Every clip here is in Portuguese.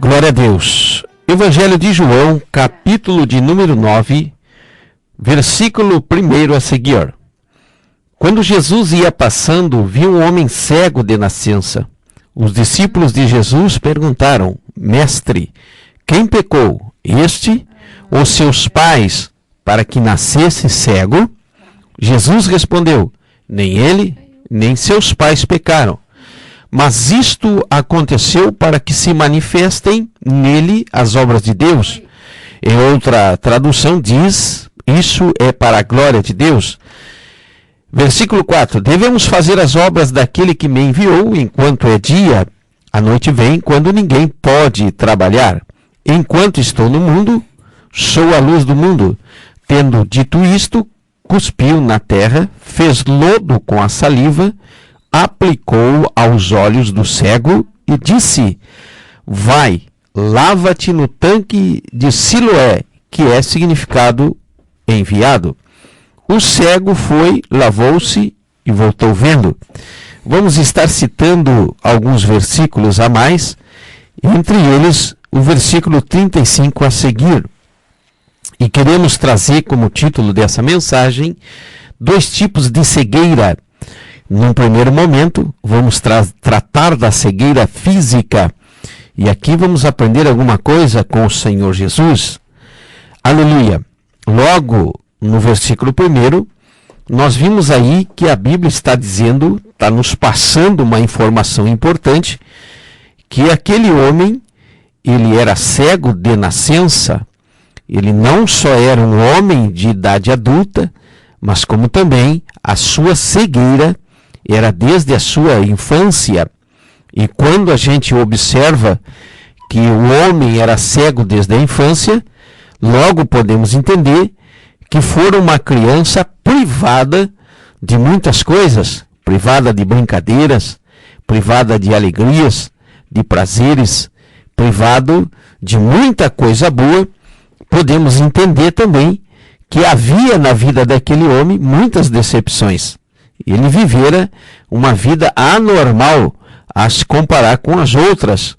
Glória a Deus. Evangelho de João, capítulo de número 9, versículo 1 a seguir. Quando Jesus ia passando, viu um homem cego de nascença. Os discípulos de Jesus perguntaram: Mestre, quem pecou, este ou seus pais, para que nascesse cego? Jesus respondeu: Nem ele, nem seus pais pecaram. Mas isto aconteceu para que se manifestem nele as obras de Deus. Em outra tradução diz: Isso é para a glória de Deus. Versículo 4. Devemos fazer as obras daquele que me enviou enquanto é dia. A noite vem quando ninguém pode trabalhar. Enquanto estou no mundo, sou a luz do mundo. Tendo dito isto, cuspiu na terra, fez lodo com a saliva, aplicou aos olhos do cego e disse: Vai, lava-te no tanque de Siloé, que é significado enviado. O cego foi, lavou-se e voltou vendo. Vamos estar citando alguns versículos a mais, entre eles o versículo 35 a seguir. E queremos trazer como título dessa mensagem 2 tipos de cegueira. Num primeiro momento, vamos tratar da cegueira física. E aqui vamos aprender alguma coisa com o Senhor Jesus. Aleluia! Logo, no versículo 1, nós vimos aí que a Bíblia está dizendo, está nos passando uma informação importante, que aquele homem, ele era cego de nascença. Ele não só era um homem de idade adulta, mas como também a sua cegueira era desde a sua infância. E quando a gente observa que o homem era cego desde a infância, logo podemos entender que fora uma criança privada de muitas coisas, privada de brincadeiras, privada de alegrias, de prazeres, privado de muita coisa boa. Podemos entender também que havia na vida daquele homem muitas decepções. Ele vivera uma vida anormal a se comparar com as outras,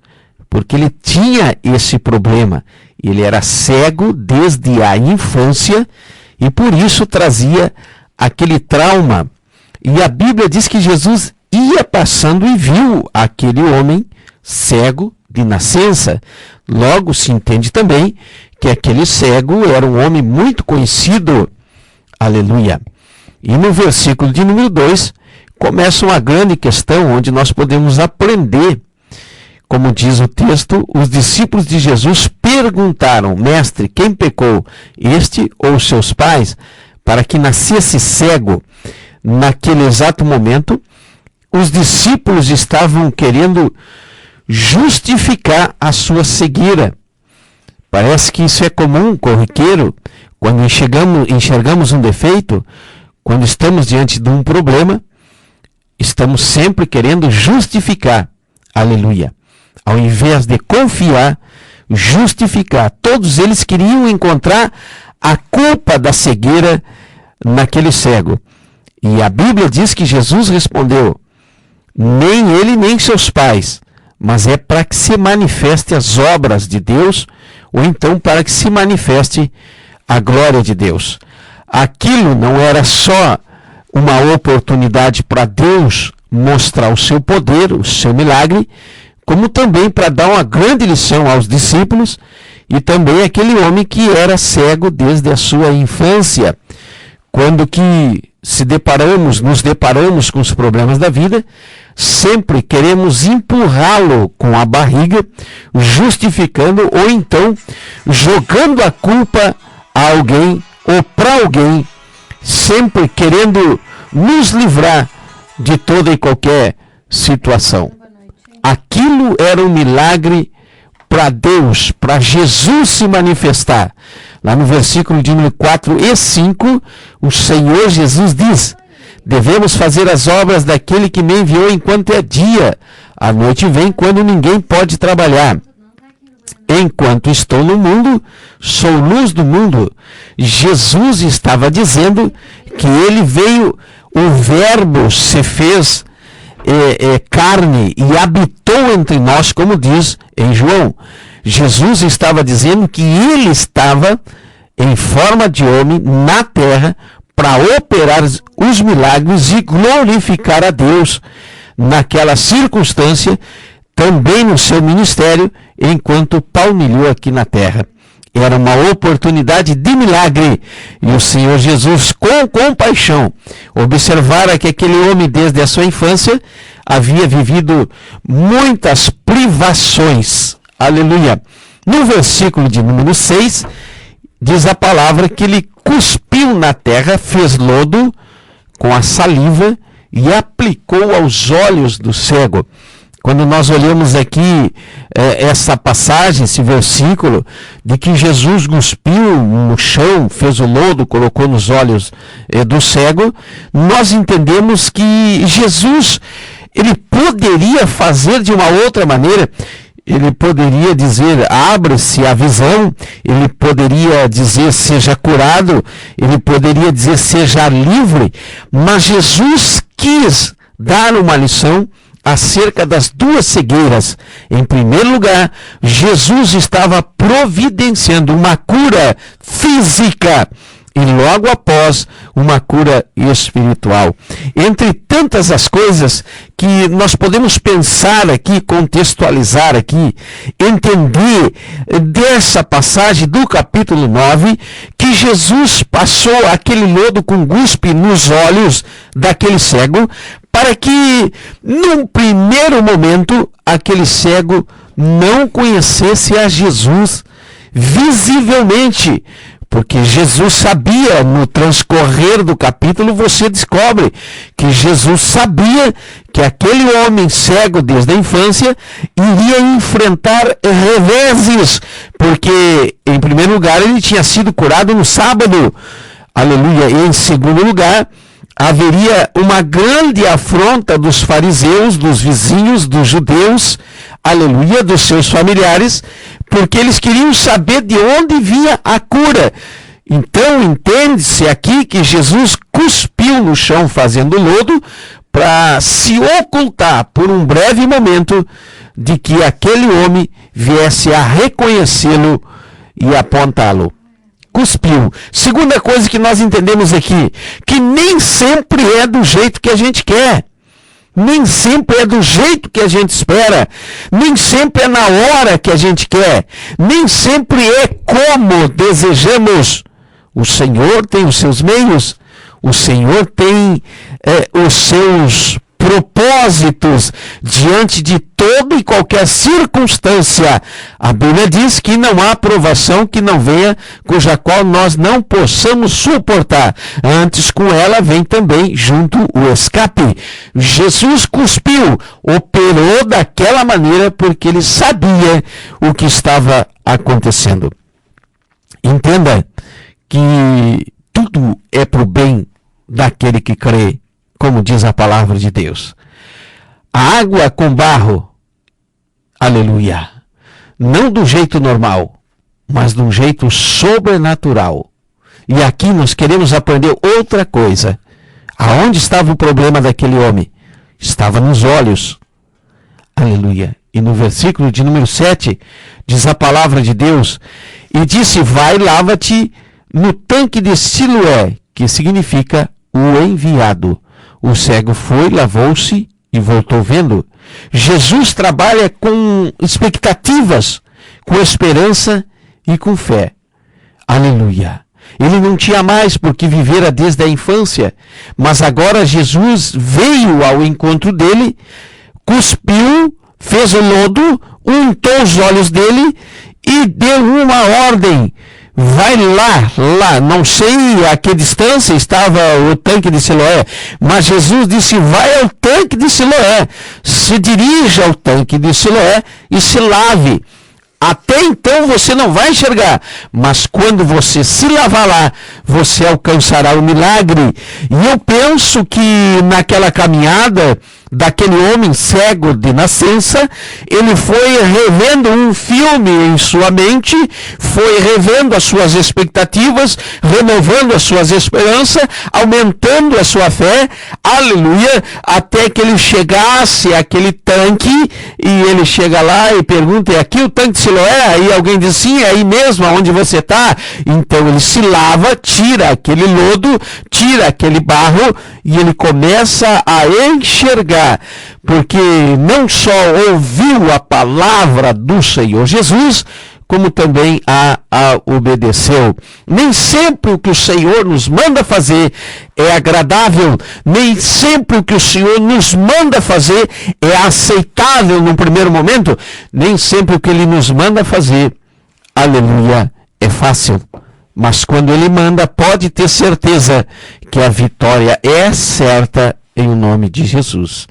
porque ele tinha esse problema. Ele era cego desde a infância e por isso trazia aquele trauma. E a Bíblia diz que Jesus ia passando e viu aquele homem cego de nascença. Logo se entende também que aquele cego era um homem muito conhecido. Aleluia! E no versículo de número 2, começa uma grande questão onde nós podemos aprender. Como diz o texto, os discípulos de Jesus perguntaram: Mestre, quem pecou, este ou seus pais, para que nascesse cego? Naquele exato momento, os discípulos estavam querendo justificar a sua cegueira. Parece que isso é comum, corriqueiro, quando enxergamos um defeito, quando estamos diante de um problema, estamos sempre querendo justificar. Aleluia! Ao invés de confiar, justificar. Todos eles queriam encontrar a culpa da cegueira naquele cego. E a Bíblia diz que Jesus respondeu: nem ele nem seus pais, mas é para que se manifeste as obras de Deus, ou então para que se manifeste a glória de Deus. Aquilo não era só uma oportunidade para Deus mostrar o seu poder, o seu milagre, como também para dar uma grande lição aos discípulos e também aquele homem que era cego desde a sua infância. Quando que nos deparamos com os problemas da vida, sempre queremos empurrá-lo com a barriga, justificando ou então jogando a culpa a alguém ou para alguém, sempre querendo nos livrar de toda e qualquer situação. Aquilo era um milagre para Deus, para Jesus se manifestar. Lá no versículo de número 4 e 5, o Senhor Jesus diz: devemos fazer as obras daquele que me enviou enquanto é dia. A noite vem quando ninguém pode trabalhar. Enquanto estou no mundo, sou luz do mundo. Jesus estava dizendo que ele veio, o verbo se fez carne e habitou entre nós, como diz em João. Jesus estava dizendo que ele estava em forma de homem na terra para operar os milagres e glorificar a Deus naquela circunstância, também no seu ministério, enquanto palmilhou aqui na terra. Era uma oportunidade de milagre. E o Senhor Jesus, com compaixão, observara que aquele homem, desde a sua infância, havia vivido muitas privações. Aleluia. No versículo de número 6, diz a palavra que ele cuspiu na terra, fez lodo com a saliva e aplicou aos olhos do cego. Quando nós olhamos aqui essa passagem, esse versículo, de que Jesus cuspiu no chão, fez o lodo, colocou nos olhos do cego, nós entendemos que Jesus, ele poderia fazer de uma outra maneira. Ele poderia dizer, abre-se a visão, ele poderia dizer, seja curado, ele poderia dizer, seja livre, mas Jesus quis dar uma lição acerca das duas cegueiras. Em primeiro lugar, Jesus estava providenciando uma cura física e logo após uma cura espiritual. Entre tantas as coisas que nós podemos pensar aqui, contextualizar aqui, entender dessa passagem do capítulo 9, que Jesus passou aquele lodo com guspe nos olhos daquele cego, para que, num primeiro momento, aquele cego não conhecesse a Jesus visivelmente. Porque Jesus sabia, no transcorrer do capítulo, você descobre que Jesus sabia que aquele homem cego desde a infância iria enfrentar reveses, porque, em primeiro lugar, ele tinha sido curado no sábado. Aleluia. E, em segundo lugar, haveria uma grande afronta dos fariseus, dos vizinhos, dos judeus, aleluia, dos seus familiares, porque eles queriam saber de onde vinha a cura. Então, entende-se aqui que Jesus cuspiu no chão fazendo lodo para se ocultar por um breve momento de que aquele homem viesse a reconhecê-lo e apontá-lo. Cuspiu. Segunda coisa que nós entendemos aqui, que nem sempre é do jeito que a gente quer. Nem sempre é do jeito que a gente espera, nem sempre é na hora que a gente quer, nem sempre é como desejamos. O Senhor tem os seus meios, o Senhor tem os seus propósitos diante de toda e qualquer circunstância. A Bíblia diz que não há provação que não venha, cuja qual nós não possamos suportar. Antes, com ela vem também junto o escape. Jesus cuspiu, operou daquela maneira porque ele sabia o que estava acontecendo. Entenda que tudo é para o bem daquele que crê, como diz a palavra de Deus. A água com barro, aleluia, não do jeito normal, mas de um jeito sobrenatural. E aqui nós queremos aprender outra coisa. Aonde estava o problema daquele homem? Estava nos olhos. Aleluia. E no versículo de número 7, diz a palavra de Deus, e disse, vai, lava-te no tanque de Siloé, que significa o enviado. O cego foi, lavou-se e voltou vendo. Jesus trabalha com expectativas, com esperança e com fé. Aleluia. Ele não tinha mais porque vivera desde a infância, mas agora Jesus veio ao encontro dele, cuspiu, fez o lodo, untou os olhos dele e deu uma ordem. Vai lá, não sei a que distância estava o tanque de Siloé, mas Jesus disse, vai ao tanque de Siloé, se dirija ao tanque de Siloé e se lave. Até até então você não vai enxergar, mas quando você se lavar lá, você alcançará o milagre. E eu penso que naquela caminhada daquele homem cego de nascença, ele foi revendo um filme em sua mente, foi revendo as suas expectativas, renovando as suas esperanças, aumentando a sua fé, aleluia, até que ele chegasse àquele tanque, e ele chega lá e pergunta: é aqui o tanque de Siloé? Aí alguém diz: sim, é aí mesmo, aonde você está. Então ele se lava, tira aquele lodo, tira aquele barro, e ele começa a enxergar, porque não só ouviu a palavra do Senhor Jesus, como também a obedeceu. Nem sempre o que o Senhor nos manda fazer é agradável, nem sempre o que o Senhor nos manda fazer é aceitável no primeiro momento, nem sempre o que Ele nos manda fazer, aleluia, é fácil. Mas quando Ele manda, pode ter certeza que a vitória é certa em nome de Jesus.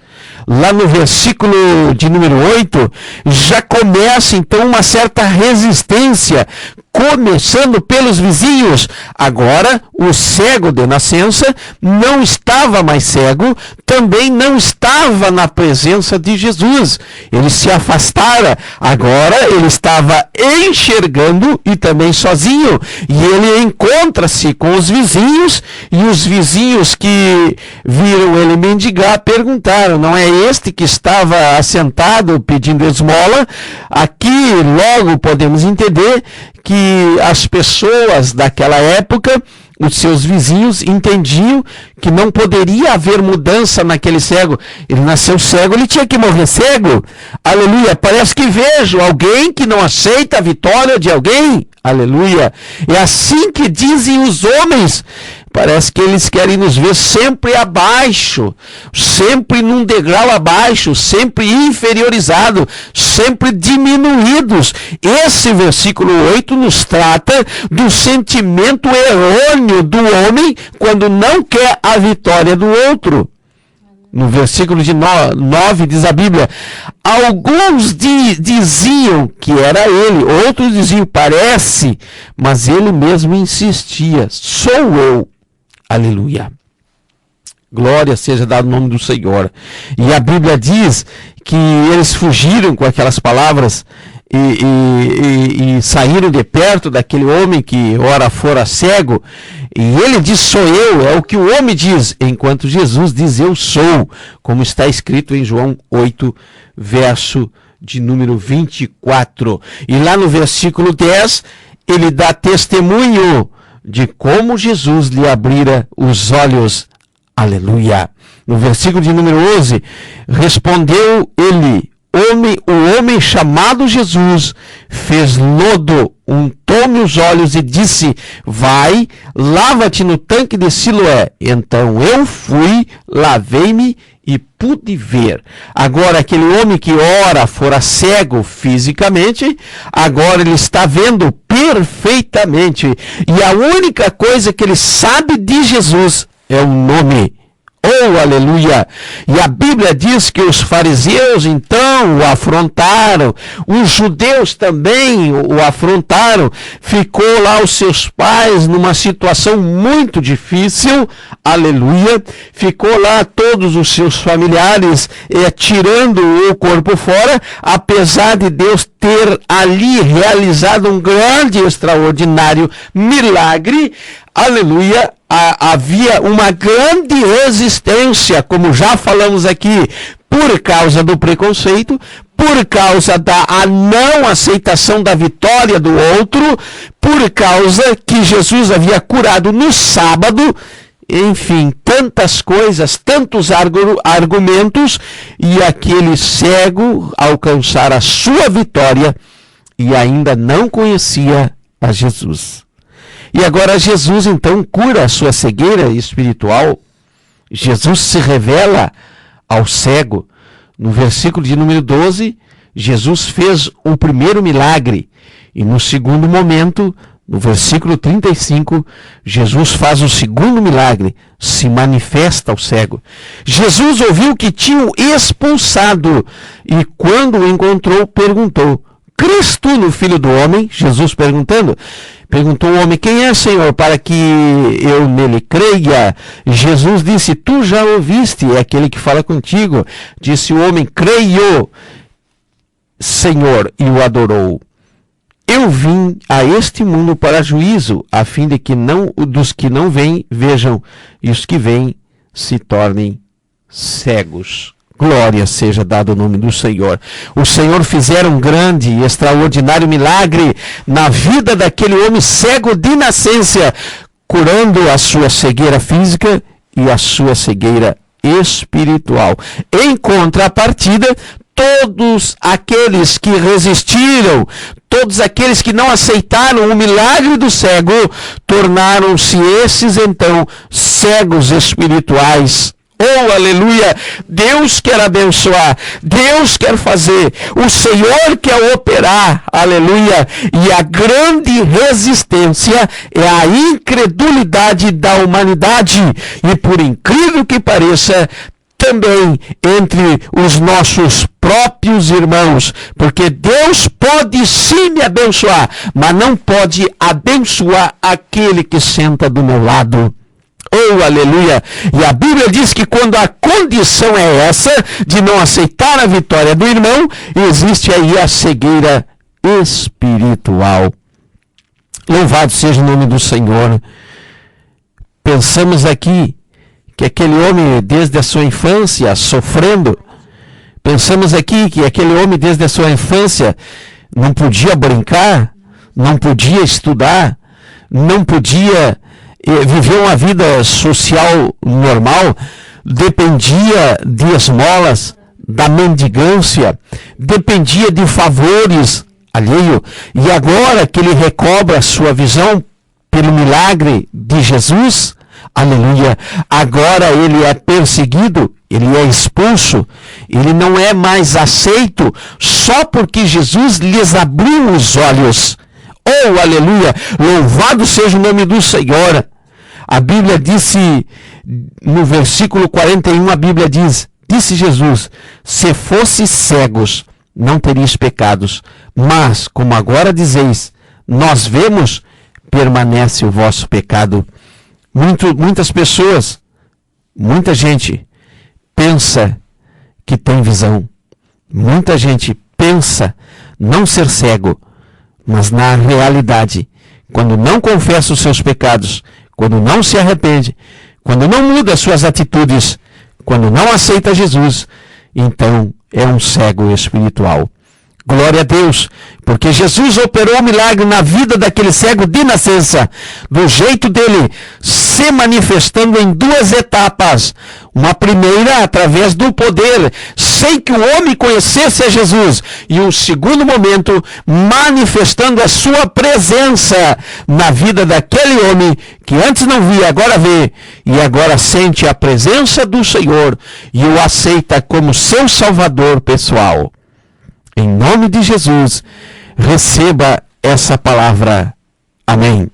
Lá no versículo de número 8, já começa então uma certa resistência, começando pelos vizinhos. Agora, o cego de nascença não estava mais cego, também não estava na presença de Jesus. Ele se afastara, agora ele estava enxergando e também sozinho. E ele encontra-se com os vizinhos, e os vizinhos que viram ele mendigar perguntaram: não é este que estava assentado pedindo esmola? Aqui logo podemos entender que as pessoas daquela época, os seus vizinhos, entendiam que não poderia haver mudança naquele cego. Ele nasceu cego, ele tinha que morrer cego. Aleluia. Parece que vejo alguém que não aceita a vitória de alguém. Aleluia. É assim que dizem os homens. Parece que eles querem nos ver sempre abaixo, sempre num degrau abaixo, sempre inferiorizado, sempre diminuídos. Esse versículo 8 nos trata do sentimento errôneo do homem quando não quer a vitória do outro. No versículo de 9 diz a Bíblia: alguns diziam que era ele, outros diziam parece, mas ele mesmo insistia: sou eu. Aleluia. Glória seja dada no nome do Senhor. E a Bíblia diz que eles fugiram com aquelas palavras e saíram de perto daquele homem que ora fora cego. E ele diz: sou eu, é o que o homem diz, enquanto Jesus diz: eu sou, como está escrito em João 8, verso de número 24. E lá no versículo 10, ele dá testemunho de como Jesus lhe abrira os olhos. Aleluia. No versículo de número 11, respondeu ele: o homem chamado Jesus fez lodo, untou-me os olhos e disse: vai, lava-te no tanque de Siloé. Então eu fui, lavei-me e pude ver. Agora aquele homem que ora fora cego fisicamente, agora ele está vendo perfeitamente. E a única coisa que ele sabe de Jesus é o nome. Oh, aleluia! E a Bíblia diz que os fariseus então o afrontaram, os judeus também o afrontaram, ficou lá os seus pais numa situação muito difícil, aleluia, ficou lá todos os seus familiares tirando o corpo fora, apesar de Deus ter ali realizado um grande e extraordinário milagre, aleluia. Havia uma grande resistência, como já falamos aqui, por causa do preconceito, por causa da não aceitação da vitória do outro, por causa que Jesus havia curado no sábado, enfim, tantas coisas, tantos argumentos, e aquele cego alcançar a sua vitória e ainda não conhecia a Jesus. E agora Jesus então cura a sua cegueira espiritual. Jesus se revela ao cego. No versículo de número 12, Jesus fez o primeiro milagre. E no segundo momento, no versículo 35, Jesus faz o segundo milagre, se manifesta ao cego. Jesus ouviu que tinham expulsado e quando o encontrou, perguntou: crês tu no Filho do Homem? Jesus perguntou o homem, quem é, Senhor, para que eu nele creia? Jesus disse, tu já ouviste, é aquele que fala contigo. Disse o homem, creio, Senhor, e o adorou. Eu vim a este mundo para juízo, a fim de que dos que não vêm, vejam, e os que vêm se tornem cegos. Glória seja dado o nome do Senhor. O Senhor fizera um grande e extraordinário milagre na vida daquele homem cego de nascença, curando a sua cegueira física e a sua cegueira espiritual. Em contrapartida, todos aqueles que resistiram, todos aqueles que não aceitaram o milagre do cego, tornaram-se esses então cegos espirituais. Oh, aleluia! Deus quer abençoar, Deus quer fazer, o Senhor quer operar, aleluia! E a grande resistência é a incredulidade da humanidade. E por incrível que pareça, também entre os nossos próprios irmãos, porque Deus pode sim me abençoar, mas não pode abençoar aquele que senta do meu lado. Oh, aleluia! E a Bíblia diz que quando a condição é essa, de não aceitar a vitória do irmão, existe aí a cegueira espiritual. Louvado seja o nome do Senhor. Pensamos aqui que aquele homem, desde a sua infância, sofrendo, pensamos aqui que aquele homem, desde a sua infância, não podia brincar, não podia estudar, não podia viver uma vida social normal, dependia de esmolas, da mendigância, dependia de favores alheio, e agora que ele recobra a sua visão pelo milagre de Jesus, aleluia, agora ele é perseguido, ele é expulso, ele não é mais aceito só porque Jesus lhes abriu os olhos. Oh, aleluia, louvado seja o nome do Senhor. A Bíblia disse, no versículo 41, a Bíblia diz, disse Jesus, se fosses cegos, não teríeis pecados, mas, como agora dizeis, nós vemos, permanece o vosso pecado. Muitas pessoas, muita gente pensa que tem visão. Muita gente pensa não ser cego, mas na realidade, quando não confessa os seus pecados, quando não se arrepende, quando não muda as suas atitudes, quando não aceita Jesus, então é um cego espiritual. Glória a Deus, porque Jesus operou um milagre na vida daquele cego de nascença, do jeito dele, se manifestando em duas etapas. Uma primeira, através do poder, sem que o homem conhecesse a Jesus. E um segundo momento, manifestando a sua presença na vida daquele homem que antes não via, agora vê. E agora sente a presença do Senhor e o aceita como seu Salvador pessoal. Em nome de Jesus, receba essa palavra. Amém.